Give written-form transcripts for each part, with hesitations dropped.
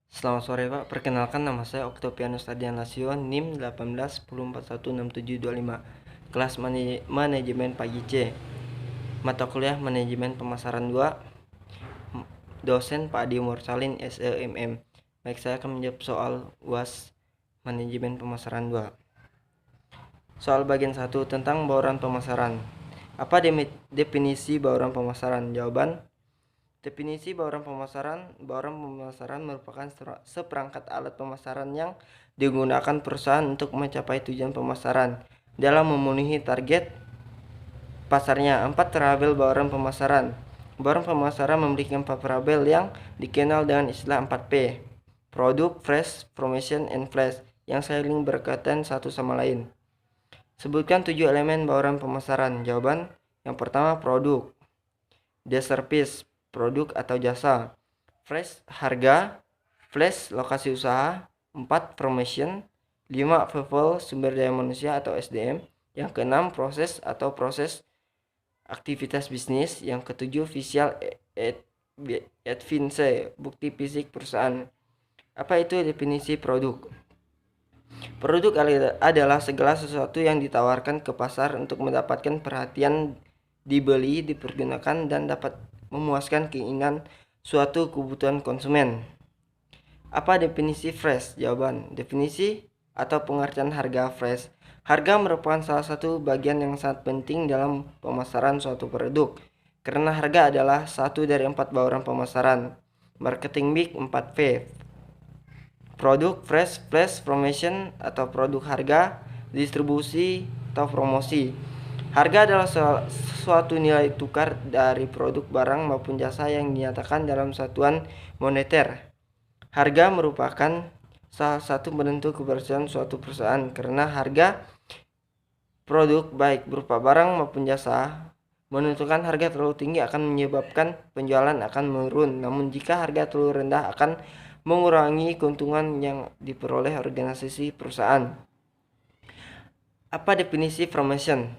Selamat sore Pak, perkenalkan nama saya Oktopianus Ardian Lasio, NIM 1810416725, kelas Manajemen Pagi C, mata kuliah Manajemen Pemasaran 2, dosen Pak Adi Mursalin SEMM. Baik, saya akan menjawab soal UAS Manajemen Pemasaran 2. Soal bagian 1 tentang bauran pemasaran. Apa definisi bauran pemasaran? Jawaban: definisi bauran pemasaran merupakan seperangkat alat pemasaran yang digunakan perusahaan untuk mencapai tujuan pemasaran dalam memenuhi target pasarnya. 4 label bauran pemasaran. Bauran pemasaran memiliki 4 label yang dikenal dengan istilah 4P. Produk, Price, Promotion, and Flash, yang saling berkaitan satu sama lain. Sebutkan 7 elemen bauran pemasaran. Jawaban: yang pertama, produk. The service, produk atau jasa. Flash, harga. Flash, lokasi usaha. 4, promotion. 5, people, sumber daya manusia atau SDM. Yang keenam, proses atau proses aktivitas bisnis. Yang ketujuh, visual evidence, bukti fisik perusahaan. Apa itu definisi produk? Produk adalah segala sesuatu yang ditawarkan ke pasar untuk mendapatkan perhatian, dibeli, dipergunakan, dan dapat memuaskan keinginan suatu kebutuhan konsumen. Apa definisi fresh? Jawaban: definisi atau pengertian harga fresh. Harga merupakan salah satu bagian yang sangat penting dalam pemasaran suatu produk, karena harga adalah satu dari 4 bauran pemasaran. Marketing mix 4P. Produk, fresh, flash, promotion atau produk harga, distribusi atau promosi. Harga adalah suatu nilai tukar dari produk, barang maupun jasa yang dinyatakan dalam satuan moneter. Harga merupakan salah satu penentu keberhasilan suatu perusahaan, karena harga produk baik berupa barang maupun jasa menentukan harga terlalu tinggi akan menyebabkan penjualan akan menurun, namun jika harga terlalu rendah akan mengurangi keuntungan yang diperoleh organisasi perusahaan. Apa definisi promotion?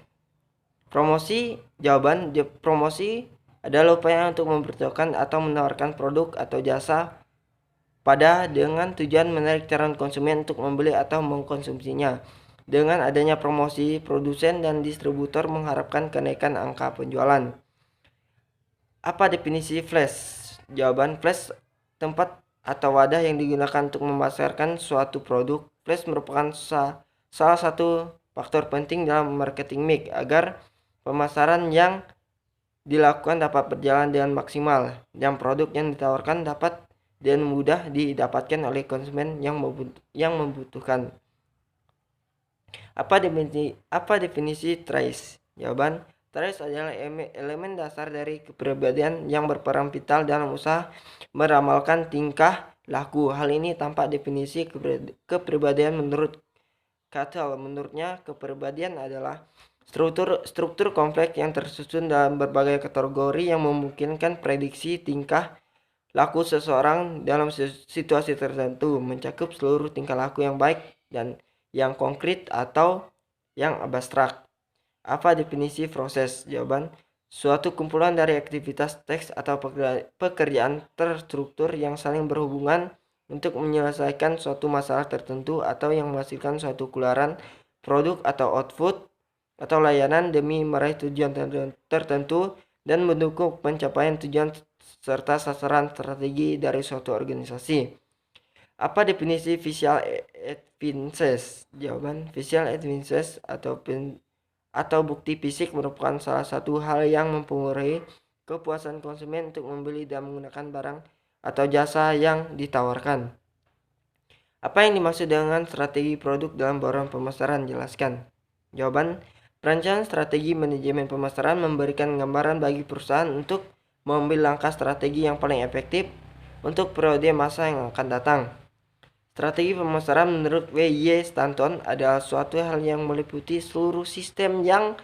Promosi. Jawaban: promosi adalah upaya untuk memperkenalkan atau menawarkan produk atau jasa dengan tujuan menarik calon konsumen untuk membeli atau mengkonsumsinya. Dengan adanya promosi, produsen dan distributor mengharapkan kenaikan angka penjualan. Apa definisi flash? Jawaban: flash, tempat atau wadah yang digunakan untuk memasarkan suatu produk. Flash merupakan salah satu faktor penting dalam marketing mix agar pemasaran yang dilakukan dapat berjalan dengan maksimal, dan produk yang ditawarkan dapat dan mudah didapatkan oleh konsumen yang membutuhkan. Apa definisi trace? Jawaban: trace adalah elemen dasar dari kepribadian yang berperan vital dalam usaha meramalkan tingkah laku. Hal ini tampak definisi kepribadian menurut Cattell. Menurutnya, kepribadian adalah struktur kompleks yang tersusun dalam berbagai kategori yang memungkinkan prediksi tingkah laku seseorang dalam situasi tertentu, mencakup seluruh tingkah laku yang baik dan yang konkret atau yang abstrak. Apa definisi proses? Jawaban: suatu kumpulan dari aktivitas teks atau pekerjaan terstruktur yang saling berhubungan untuk menyelesaikan suatu masalah tertentu atau yang menghasilkan suatu keluaran, produk atau output atau layanan demi meraih tujuan tertentu dan mendukung pencapaian tujuan serta sasaran strategi dari suatu organisasi. Apa definisi visual evidences? Jawaban: visual evidences atau bukti fisik merupakan salah satu hal yang mempengaruhi kepuasan konsumen untuk membeli dan menggunakan barang atau jasa yang ditawarkan. Apa yang dimaksud dengan strategi produk dalam bauran pemasaran? Jelaskan. Jawaban: perencanaan strategi manajemen pemasaran memberikan gambaran bagi perusahaan untuk mengambil langkah strategi yang paling efektif untuk periode masa yang akan datang. Strategi pemasaran menurut W.Y. Stanton adalah suatu hal yang meliputi seluruh sistem yang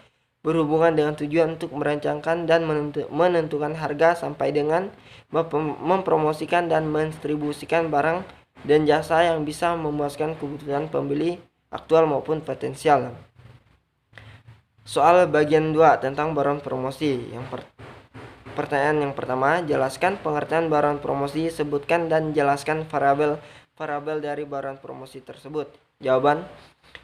berhubungan dengan tujuan untuk merancangkan dan menentukan harga sampai dengan mempromosikan dan mendistribusikan barang dan jasa yang bisa memuaskan kebutuhan pembeli aktual maupun potensial. Soal bagian 2 tentang bauran promosi. pertanyaan yang pertama, jelaskan pengertian bauran promosi, sebutkan dan jelaskan variabel dari bauran promosi tersebut. Jawaban,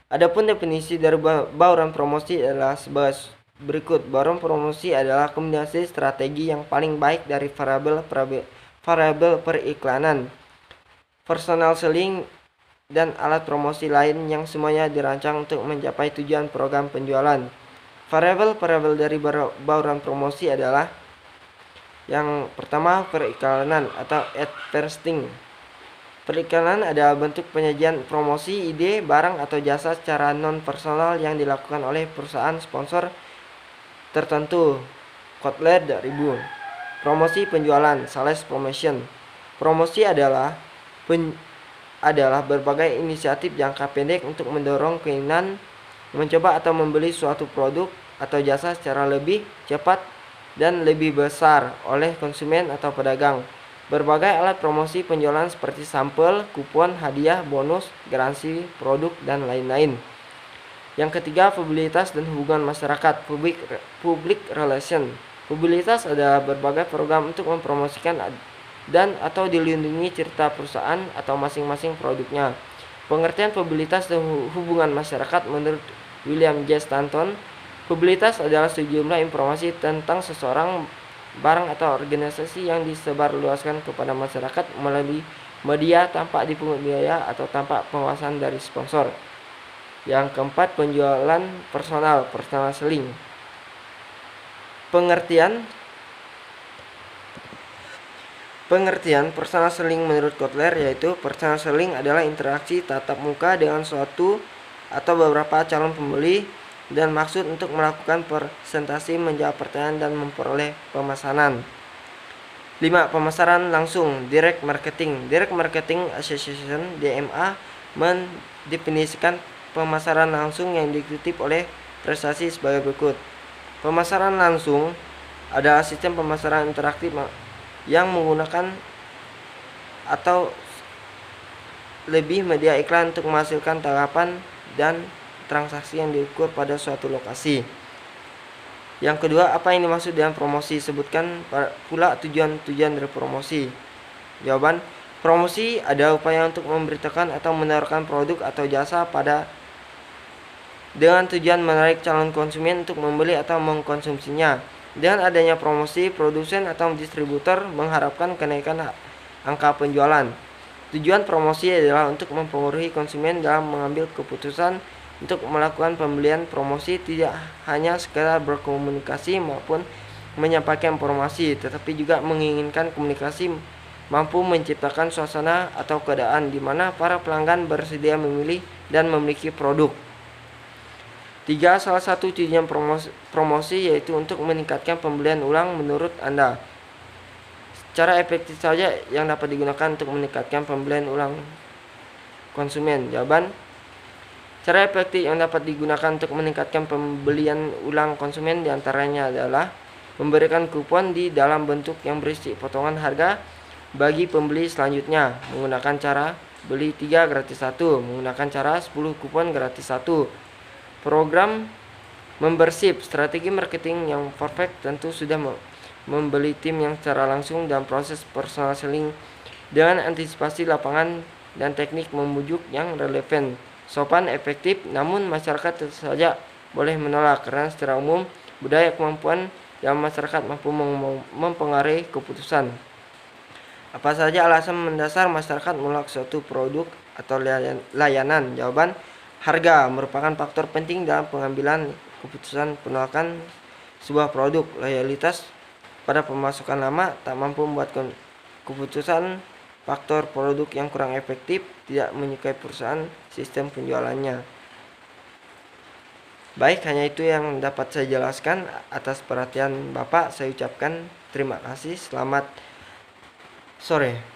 adapun definisi dari bauran promosi adalah sebagai berikut. Bauran promosi adalah kombinasi strategi yang paling baik dari variabel periklanan, personal selling, dan alat promosi lain yang semuanya dirancang untuk mencapai tujuan program penjualan. Variabel dari bauran promosi adalah yang pertama, periklanan atau advertising. Periklanan adalah bentuk penyajian promosi, ide, barang, atau jasa secara non-personal yang dilakukan oleh perusahaan sponsor tertentu. Kotler 2000. Promosi penjualan, sales promotion. Promosi adalah berbagai inisiatif jangka pendek untuk mendorong keinginan mencoba atau membeli suatu produk atau jasa secara lebih cepat dan lebih besar oleh konsumen atau pedagang. Berbagai alat promosi penjualan seperti sampel, kupon, hadiah, bonus, garansi produk, dan lain-lain. Yang ketiga, publisitas dan hubungan masyarakat, public relation. Publisitas adalah berbagai program untuk mempromosikan dan atau dilindungi cerita perusahaan atau masing-masing produknya. Pengertian publisitas dan hubungan masyarakat menurut William J. Stanton, publisitas adalah sejumlah informasi tentang seseorang, barang, atau organisasi yang disebarluaskan kepada masyarakat melalui media tanpa dipungut biaya atau tanpa pengawasan dari sponsor. Yang keempat, penjualan personal selling. Pengertian personal selling menurut Kotler yaitu personal selling adalah interaksi tatap muka dengan suatu atau beberapa calon pembeli dan maksud untuk melakukan presentasi, menjawab pertanyaan, dan memperoleh pemesanan. 5. Pemasaran langsung, direct marketing. Direct Marketing Association (DMA) mendefinisikan pemasaran langsung yang dikutip oleh Prestasi sebagai berikut. Pemasaran langsung adalah sistem pemasaran interaktif yang menggunakan atau lebih media iklan untuk menghasilkan tanggapan dan transaksi yang diukur pada suatu lokasi. Yang kedua, apa yang dimaksud dengan promosi? Sebutkan pula tujuan-tujuan dari promosi. Jawaban, promosi adalah upaya untuk memberitakan atau menawarkan produk atau jasa dengan tujuan menarik calon konsumen untuk membeli atau mengkonsumsinya. Dengan adanya promosi, produsen atau distributor mengharapkan kenaikan angka penjualan. Tujuan promosi adalah untuk mempengaruhi konsumen dalam mengambil keputusan untuk melakukan pembelian. Promosi tidak hanya sekedar berkomunikasi maupun menyampaikan informasi, tetapi juga menginginkan komunikasi mampu menciptakan suasana atau keadaan di mana para pelanggan bersedia memilih dan memiliki produk. 3. Salah satu tujuan promosi yaitu untuk meningkatkan pembelian ulang menurut Anda. Cara efektif saja yang dapat digunakan untuk meningkatkan pembelian ulang konsumen. Jawaban, cara efektif yang dapat digunakan untuk meningkatkan pembelian ulang konsumen diantaranya adalah memberikan kupon di dalam bentuk yang berisi potongan harga bagi pembeli selanjutnya, menggunakan cara beli 3 gratis 1, menggunakan cara 10 kupon gratis 1. Program membership. Strategi marketing yang perfect tentu sudah membeli tim yang secara langsung dalam proses personal selling dengan antisipasi lapangan dan teknik membujuk yang relevan, sopan, efektif, namun masyarakat tentu saja boleh menolak karena secara umum budaya kemampuan yang masyarakat mampu mempengaruhi keputusan. Apa saja alasan mendasar masyarakat menolak suatu produk atau layanan? Jawaban, harga merupakan faktor penting dalam pengambilan keputusan penolakan sebuah produk. Loyalitas pada pemasukan lama tak mampu membuat keputusan. Faktor produk yang kurang efektif, tidak menyukai perusahaan, sistem penjualannya. Baik, hanya itu yang dapat saya jelaskan. Atas perhatian Bapak, saya ucapkan terima kasih. Selamat sore.